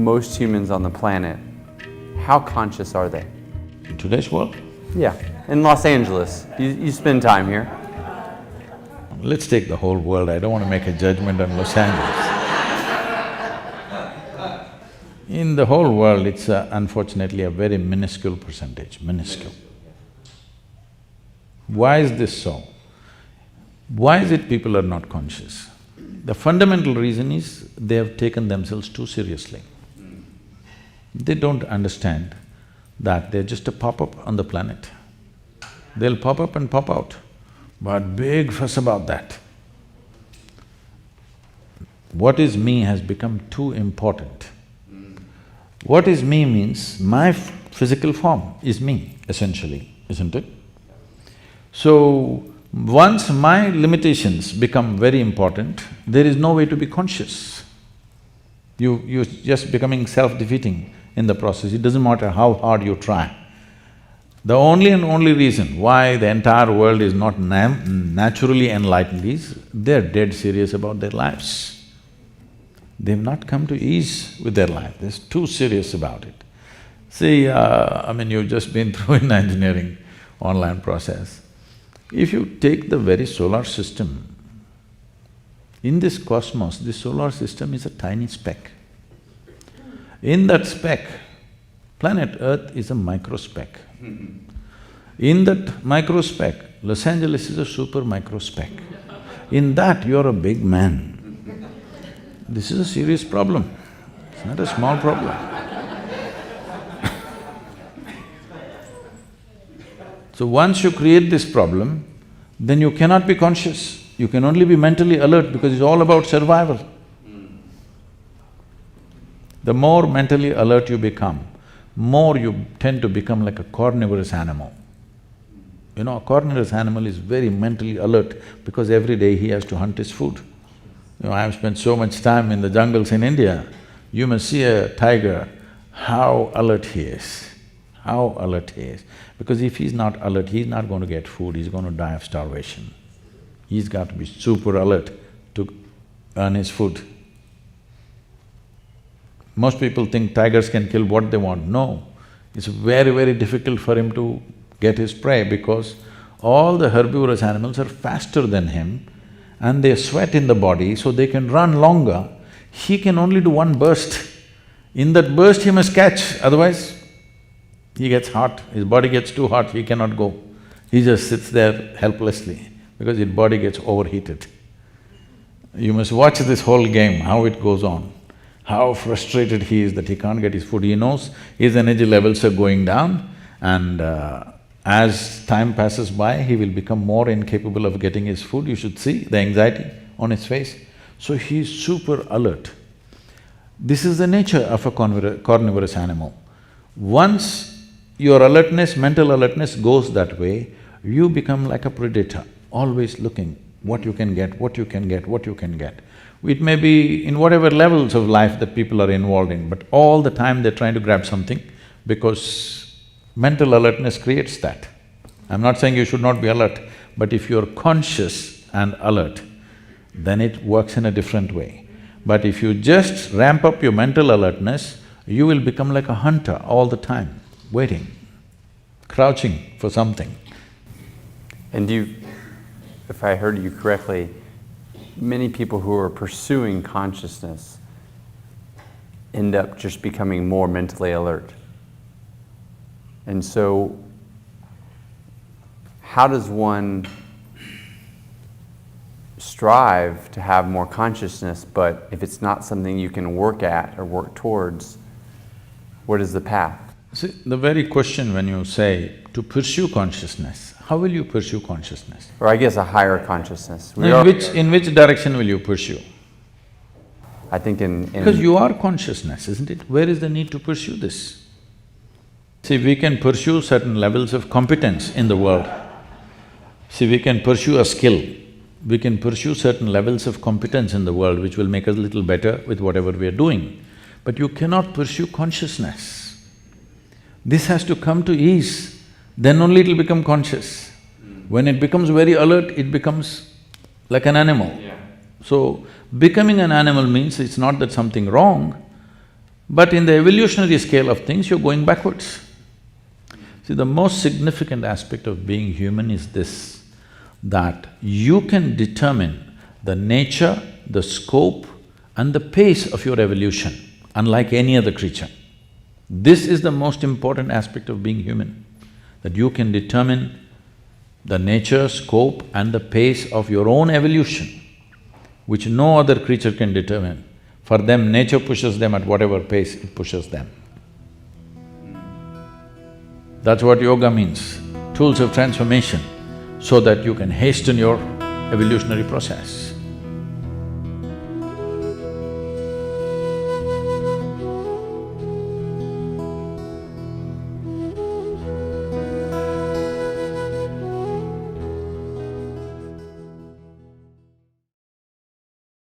most humans on the planet, how conscious are they? In today's world? Yeah, in Los Angeles. You spend time here. Let's take the whole world, I don't want to make a judgment on Los Angeles. In the whole world, it's unfortunately a very minuscule percentage, minuscule. Why is this so? Why is it people are not conscious? The fundamental reason is they have taken themselves too seriously. They don't understand that they're just a pop-up on the planet. They'll pop up and pop out, but big fuss about that. What is me has become too important. What is me means my physical form is me, essentially, isn't it? So, once my limitations become very important, there is no way to be conscious. You're just becoming self-defeating in the process, it doesn't matter how hard you try. The only and only reason why the entire world is not naturally enlightened is they're dead serious about their lives. They've not come to ease with their life, they're too serious about it. See, you've just been through an engineering online process. If you take the very solar system, in this cosmos, this solar system is a tiny speck. In that speck, planet Earth is a microspeck. In that microspeck, Los Angeles is a super microspeck. In that, you're a big man. This is a serious problem, it's not a small problem. So once you create this problem, then you cannot be conscious, you can only be mentally alert because it's all about survival. The more mentally alert you become, more you tend to become like a carnivorous animal. You know, a carnivorous animal is very mentally alert because every day he has to hunt his food. You know, I have spent so much time in the jungles in India, you must see a tiger, how alert he is, how alert he is. Because if he's not alert, he's not going to get food, he's going to die of starvation. He's got to be super alert to earn his food. Most people think tigers can kill what they want. No, it's very, very difficult for him to get his prey because all the herbivorous animals are faster than him and they sweat in the body, so they can run longer. He can only do one burst. In that burst, he must catch, otherwise he gets hot, his body gets too hot, he cannot go. He just sits there helplessly because his body gets overheated. You must watch this whole game, how it goes on, how frustrated he is that he can't get his food. He knows his energy levels are going down and as time passes by, he will become more incapable of getting his food. You should see the anxiety on his face. So he is super alert. This is the nature of a carnivorous animal. Once your alertness, mental alertness goes that way, you become like a predator, always looking what you can get, what you can get, what you can get. It may be in whatever levels of life that people are involved in, but all the time they're trying to grab something because mental alertness creates that. I'm not saying you should not be alert, but if you're conscious and alert, then it works in a different way. But if you just ramp up your mental alertness, you will become like a hunter all the time, waiting, crouching for something. And if I heard you correctly, many people who are pursuing consciousness end up just becoming more mentally alert. And so, how does one strive to have more consciousness, but if it's not something you can work at or work towards, what is the path? See, the very question when you say to pursue consciousness, how will you pursue consciousness? Or I guess a higher consciousness. In which direction will you pursue? I think Because you are consciousness, isn't it? Where is the need to pursue this? See, we can pursue certain levels of competence in the world. See, we can pursue a skill, we can pursue certain levels of competence in the world which will make us a little better with whatever we are doing. But you cannot pursue consciousness. This has to come to ease, then only it'll become conscious. When it becomes very alert, it becomes like an animal. So, becoming an animal means it's not that something wrong, But in the evolutionary scale of things, you're going backwards. See, the most significant aspect of being human is this, that you can determine the nature, the scope and the pace of your evolution, unlike any other creature. This is the most important aspect of being human, that you can determine the nature, scope and the pace of your own evolution, which no other creature can determine. For them, nature pushes them at whatever pace it pushes them. That's what yoga means, tools of transformation, so that you can hasten your evolutionary process.